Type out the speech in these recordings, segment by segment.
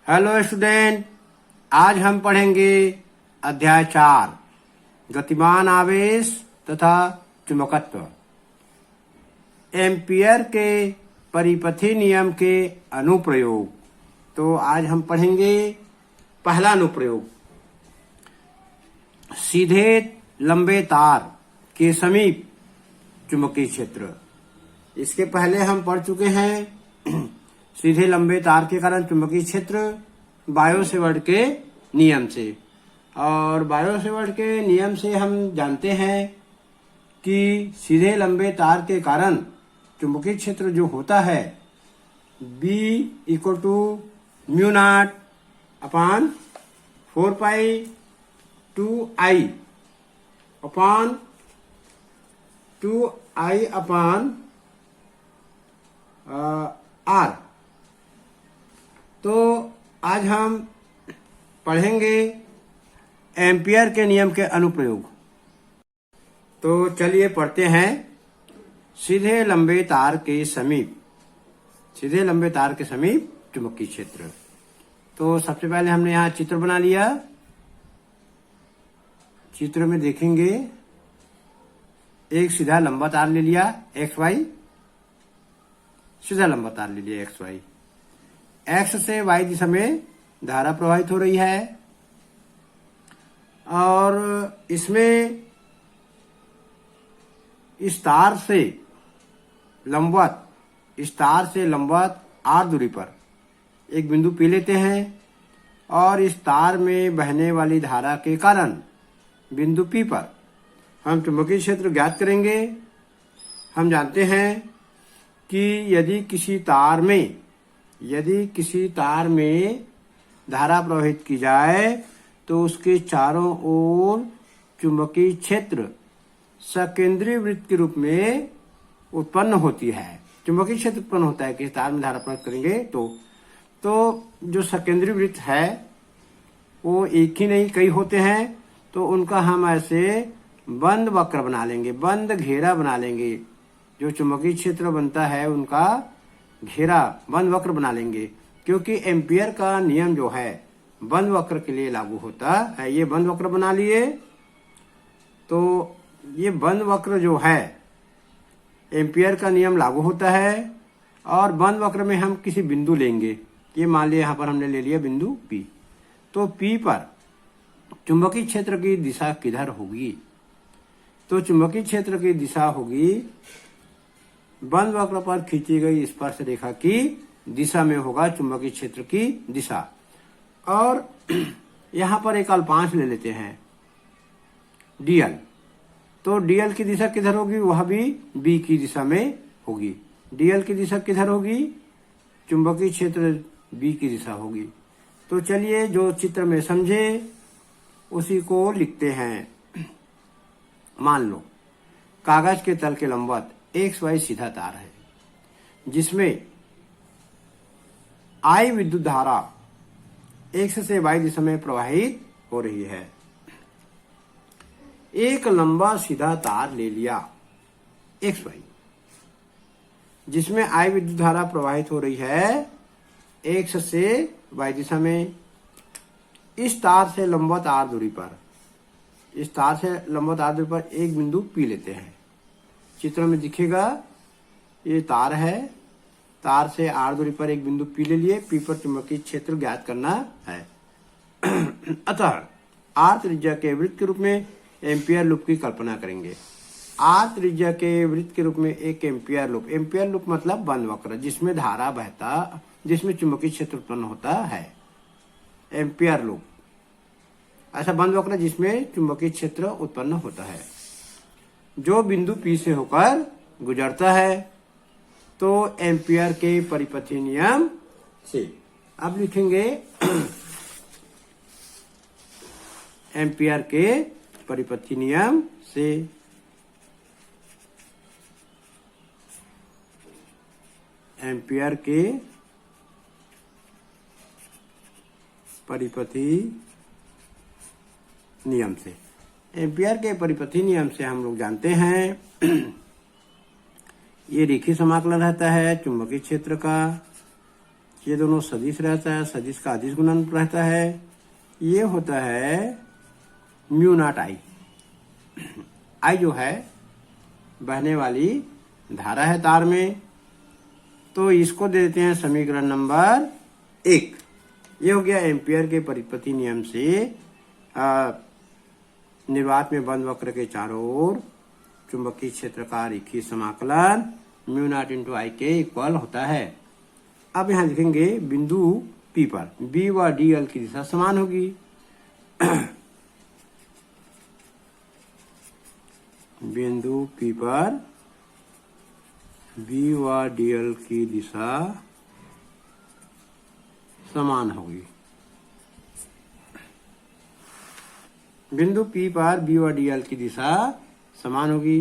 Hello student, आज हम पढ़ेंगे अध्याय 4 गतिमान आवेश तथा चुंबकत्व। एम्पियर के परिपथी नियम के अनुप्रयोग। तो आज हम पढ़ेंगे पहला अनुप्रयोग, सीधे लंबे तार के समीप चुंबकीय क्षेत्र। इसके पहले हम पढ़ चुके हैं सीधे लंबे तार के कारण चुंबकीय क्षेत्र बायो-सेवर्ट के नियम से। और बायो-सेवर्ट के नियम से हम जानते हैं कि सीधे लंबे तार के कारण चुंबकीय क्षेत्र जो होता है B = μ0 अपान 4π2I अपान 2I अपान R। तो आज हम पढ़ेंगे एम्पियर के नियम के अनुप्रयोग। तो चलिए पढ़ते हैं सीधे लंबे तार के समीप चुंबकीय क्षेत्र। तो सबसे पहले हमने यहाँ चित्र बना लिया। चित्र में देखेंगे एक सीधा लंबा तार ले लिया XY, सीधा लंबा तार ले लिया XY। X से Y दिशा में धारा प्रवाहित हो रही है और इसमें इस तार से लंबवत R दूरी पर एक बिंदु P लेते हैं और इस तार में बहने वाली धारा के कारण बिंदु P पर हम चुंबकीय क्षेत्र ज्ञात करेंगे। हम जानते हैं कि यदि किसी तार में धारा प्रवाहित की जाए तो उसके चारों ओर चुंबकीय क्षेत्र सकेंद्रीय वृत्त के रूप में उत्पन्न होती है। चुंबकीय क्षेत्र उत्पन्न होता है कि तार में धारा प्रवाहित करेंगे तो जो सकेंद्रीय वृत्त है वो एक ही नहीं कई होते हैं। तो उनका हम ऐसे बंद वक्र बना लेंगे, बंद घेरा बना लेंगे। जो चुंबकीय क्षेत्र बनता है उनका घेरा बंद वक्र बना लेंगे, क्योंकि एम्पियर का नियम जो है बंद वक्र के लिए लागू होता है। ये बंद वक्र बना लिए। तो ये बंद वक्र जो है एम्पियर का नियम लागू होता है और बंद वक्र में हम किसी बिंदु लेंगे। ये मान लिया यहाँ पर हमने ले लिया बिंदु P। तो P पर चुंबकीय क्षेत्र की दिशा किधर होगी? तो चुंबकीय क्षेत्र की दिशा होगी बंद वक्र पर खींची गई स्पर्श रेखा की दिशा में होगा चुंबकीय क्षेत्र की दिशा। और यहाँ पर एक अल्पांश ले लेते हैं dl। तो dl की दिशा किधर होगी? वह भी B की दिशा में होगी। dl की दिशा किधर होगी? चुंबकीय क्षेत्र B की दिशा होगी। तो चलिए जो चित्र में समझे उसी को लिखते हैं। मान लो कागज के तल के लंबवत XY सीधा तार है जिसमें I विद्युत धारा X से Y दिशा में प्रवाहित हो रही है। एक लंबा सीधा तार ले लिया XY जिसमें I विद्युत धारा प्रवाहित हो रही है X से Y दिशा में। इस तार से लंबवत R दूरी पर एक बिंदु P लेते हैं। चित्र में दिखेगा ये तार है, तार से R दूरी पर एक बिंदु P ले लिए। P पर चुंबकीय क्षेत्र ज्ञात करना है। अतः R त्रिज्या के वृत्त के रूप में एम्पियर लूप की कल्पना करेंगे। R त्रिज्या के वृत्त के रूप में एक एम्पियर लूप मतलब बंद वक्र जिसमें धारा बहता, जिसमें चुंबकीय क्षेत्र उत्पन्न होता है। एम्पियर लूप ऐसा बंद वक्र जिसमें चुंबकीय क्षेत्र उत्पन्न होता है जो बिंदु P से होकर गुजरता है। तो एम्पियर के परिपथी नियम से अब लिखेंगे एम्पियर के परिपथी नियम से एम्पियर के परिपथी नियम से। एम्पियर के परिपथी नियम से हम लोग जानते हैं ये रेखीय समाकलन रहता है चुंबकीय क्षेत्र का। ये दोनों सदिश रहता है, सदिश का अदिश गुणनफल रहता है। ये होता है म्यू नॉट आई। आई जो है बहने वाली धारा है तार में, तो इसको देते हैं समीकरण नंबर 1। ये हो गया एम्पियर के परिपति नियम से निर्वात में बंद वक्र के चारों ओर चुंबकीय क्षेत्र का रेखीय समाकलन म्यू नॉट इंटू आई के इक्वल होता है। अब यहां लिखेंगे बिंदु P पर B व DL की दिशा समान होगी। बिंदु P पर B व DL की दिशा समान होगी। बिंदु P पर B व DL की दिशा समान होगी।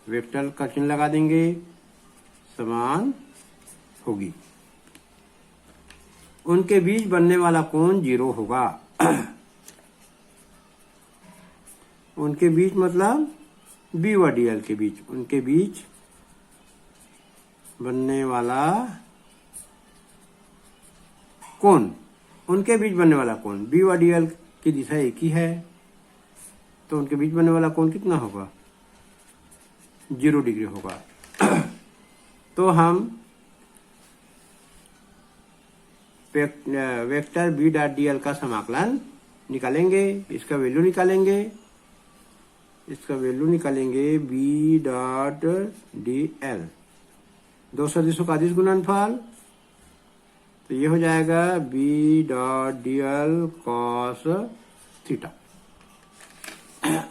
वेक्टर का चिन्ह लगा देंगे, समान होगी। उनके बीच बनने वाला कोण 0 होगा। उनके बीच मतलब B व DL के बीच, उनके बीच बनने वाला कोण, उनके बीच बनने वाला कोण B व DL की दिशा एक ही है, तो उनके बीच बनने वाला कोण कितना होगा? 0 डिग्री होगा। तो हम वेक्टर B डॉट DL का समाकलन निकालेंगे। इसका वैल्यू निकालेंगे, इसका वैल्यू निकालेंगे B डॉट DL, दो सदिशों का अदिश गुणनफल, तो ये हो जाएगा B dot DL cos theta.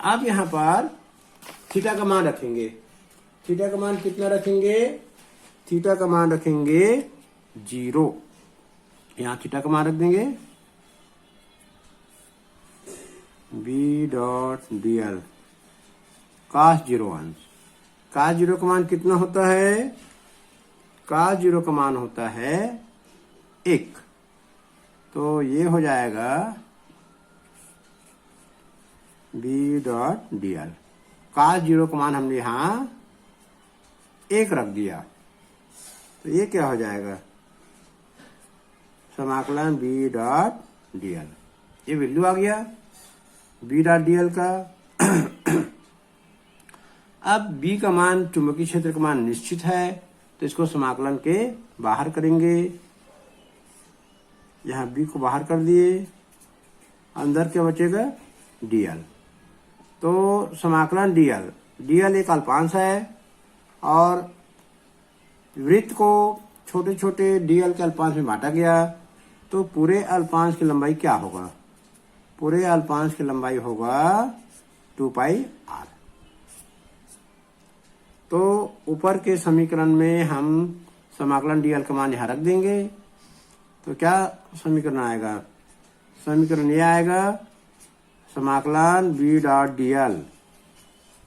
अब यहाँ पर थीटा का मान रखेंगे। थीटा का मान कितना रखेंगे? थीटा का मान रखेंगे 0। यहाँ थीटा का मान रख देंगे B डॉट DL cos 0 अंश। cos 0 का मान कितना होता है? cos 0 का मान होता है 1, तो ये हो जाएगा B डॉट DL। cos 0 का मान हमने यहाँ 1 रख दिया, तो ये क्या हो जाएगा? समाकलन B डॉट DL। ये वैल्यू आ गया B डॉट DL का। अब B का मान, चुंबकीय क्षेत्र का मान निश्चित है, तो इसको समाकलन के बाहर करेंगे। यहाँ B को बाहर कर दिए, अंदर क्या बचेगा? DL। तो समाकलन DL एक अल्पांश है, और वृत्त को छोटे छोटे DL के अल्पांश में बांटा गया, तो पूरे अल्पांश की लंबाई क्या होगा? पूरे अल्पांश की लंबाई होगा 2 पाई r। तो ऊपर के समीकरण में हम समाकलन DL का मान यहां रख देंगे, तो क्या समीकरण आएगा? समीकरण ये आएगा समाकलन B dot DL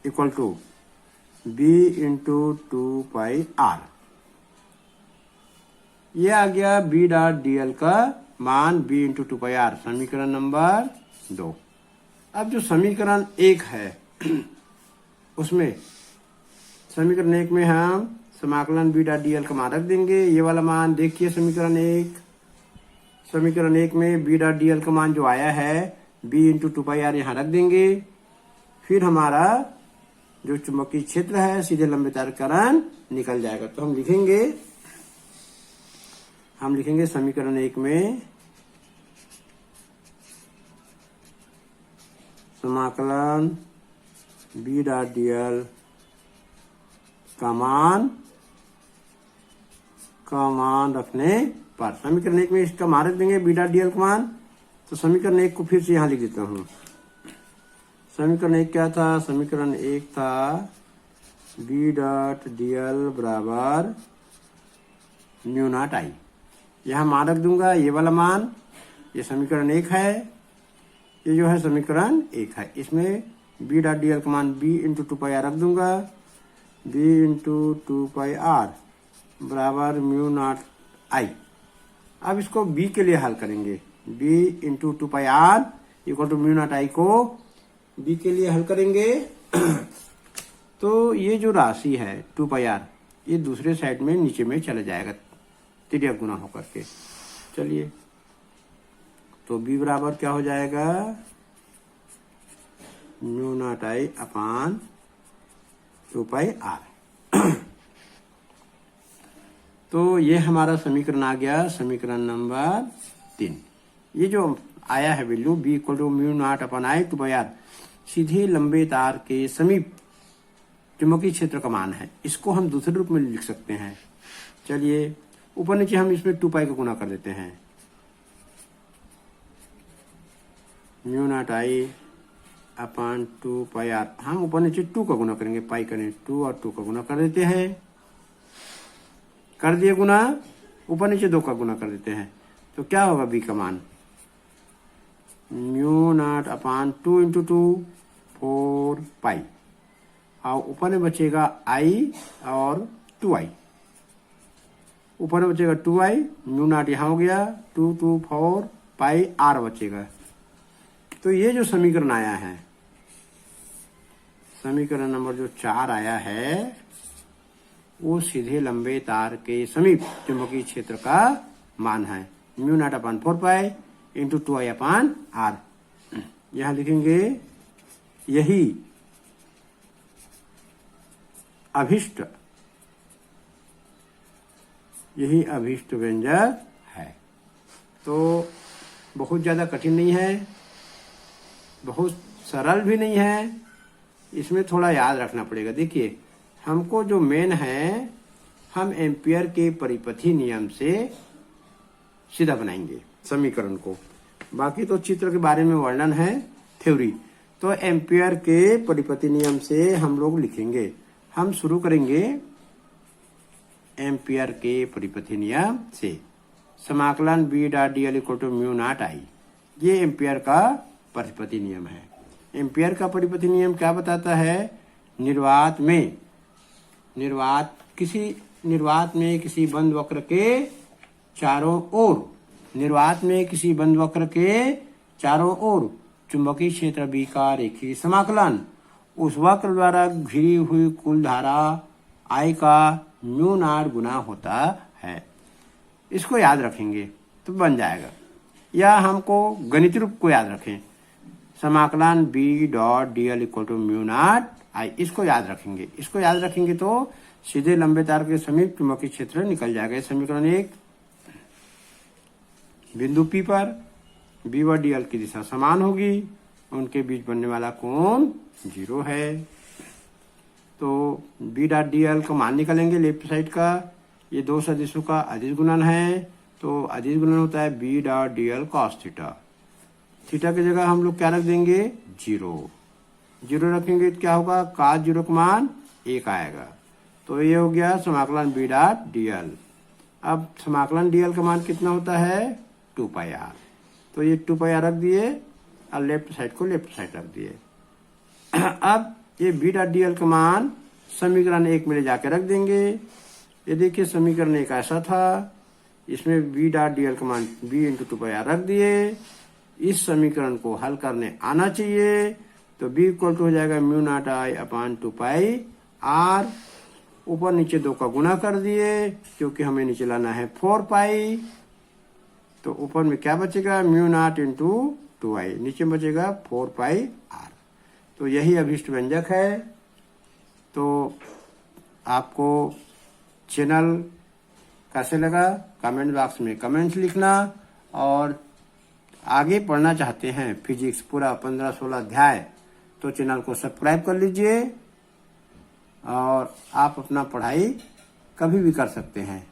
equal to B into 2 pi r। ये आ गया B डॉट DL का मान B इंटू 2 पाई r, समीकरण नंबर 2। अब जो समीकरण 1 है उसमें, समीकरण 1 में हम समाकलन B डॉट DL का मान रख देंगे। ये वाला मान देखिए समीकरण 1। समीकरण 1 में B डॉट DL का मान जो आया है B इंटू 2 पाई r यहाँ रख देंगे। फिर हमारा जो चुंबकीय क्षेत्र है सीधे लंबे तार कारण निकल जाएगा। तो हम लिखेंगे समीकरण 1 में समाकलन B डॉट DL का मान रखने पर, समीकरण 1 में इसका मान रख देंगे B डॉट DL का मान। तो समीकरण 1 को फिर से यहां लिख देता हूं। समीकरण 1 क्या था? समीकरण 1 था B डॉट DL बराबर म्यू नॉट आई। यहां मान रख दूंगा ये वाला मान, ये समीकरण 1 है, ये जो है समीकरण 1 है। इसमें B डॉट DL का मान B इंटू 2 पाई r रख दूंगा। B इंटू 2 पाई r बराबर म्यू नॉट आई। अब इसको B के लिए हल करेंगे। B into 2 pi r equal to mu naught I को B के लिए हल करेंगे। तो ये जो राशि है 2 पाई r, ये दूसरे साइड में नीचे में चला जाएगा तिर्यक गुना होकर के। चलिए, तो बी बराबर क्या हो जाएगा, म्यू नॉट आई अपान 2πr। तो ये हमारा समीकरण आ गया, समीकरण नंबर 3। ये जो आया है value B equal to mu not upon I 2πr, सीधे लंबे तार के समीप चुंबकीय क्षेत्र का मान है। इसको हम दूसरे रूप में लिख सकते हैं। चलिए, ऊपर नीचे हम इसमें 2π का गुना कर देते हैं। म्यू नॉट आई अपान 2πr, हम ऊपर नीचे 2 का गुना करेंगे, पाई करें 2 और 2 का गुना कर देते हैं। कर दिए गुना, ऊपर नीचे 2 का गुना कर देते हैं। तो क्या होगा बी का मान, म्यू नॉट अपान 2 इंटू 2 4π, और ऊपर में बचेगा आई और 2i, ऊपर में बचेगा 2i, म्यू नॉट यहाँ हो गया 2 2 4π r बचेगा। तो ये जो समीकरण आया है, समीकरण नंबर जो 4 आया है, वो सीधे लंबे तार के समीप चुंबकीय क्षेत्र का मान है, mu not upon 4π into 2i upon r। यहां लिखेंगे यही अभिष्ट व्यंजक है। तो बहुत ज्यादा कठिन नहीं है, बहुत सरल भी नहीं है, इसमें थोड़ा याद रखना पड़ेगा। देखिए, हमको जो मेन है, हम एम्पियर के परिपथी नियम से सीधा बनाएंगे समीकरण को। बाकी तो चित्र के बारे में वर्णन है, थ्योरी। तो एम्पियर के परिपथी नियम से हम लोग लिखेंगे। हम शुरू करेंगे एम्पियर के परिपथी नियम से। समाकलन B dot D l equal to mu naught I, ये एम्पियर का परिपथी नियम है। एम्पियर का परिपथी नियम क्या बताता है, निर्वात में किसी बंद वक्र के चारों ओर चुंबकीय क्षेत्र बी का रेखीय समाकलन उस वक्र द्वारा घिरी हुई कुल धारा I का म्यू नॉट गुना होता है। इसको याद रखेंगे तो बन जाएगा। या हमको गणितीय रूप को याद रखें, समाकलन B dot D l equal to mu naught I, इसको याद रखेंगे तो सीधे लंबे तार के समीप चुंबकीय क्षेत्र निकल जाएगा। समीकरण 1, बिंदु P पर बी व डी एल की दिशा समान होगी, उनके बीच बनने वाला कोण 0 है। तो बी डॉट डी एल का मान निकालेंगे लेफ्ट साइड का, ये दो सदिशों का अदिश गुणन है, तो अदिश गुणन होता है B dot D L cos theta. Theta की जगह हम लोग क्या रख देंगे, 0 रखेंगे तो क्या होगा, cos 0 का मान 1 आएगा। तो ये हो गया समाकलन बी डॉट डी एल। अब समाकलन डी एल का मान कितना होता है, 2πr। तो ये 2πr रख दिए और लेफ्ट साइड को लेफ्ट साइड रख दिए। अब ये बी डॉट डी एल का मान समीकरण 1 में ले जाकर रख देंगे। ये देखिए समीकरण 1 ऐसा था, इसमें बी डॉट डी एल का मान b इंटू 2πr रख दिए। इस समीकरण को हल करने आना चाहिए, तो b इक्वल टू हो जाएगा म्यू नॉट आई अपान 2πr, ऊपर नीचे 2 का गुना कर दिए क्योंकि हमें नीचे लाना है 4π। तो ऊपर में क्या बचेगा, म्यू नॉट इंटू 2i, नीचे बचेगा 4πr। तो यही अभिष्ट व्यंजक है। तो आपको चैनल कैसे लगा, कमेंट बॉक्स में कमेंट्स लिखना। और आगे पढ़ना चाहते हैं फिजिक्स पूरा 15-16 अध्याय, तो चैनल को सब्सक्राइब कर लीजिए और आप अपना पढ़ाई कभी भी कर सकते हैं।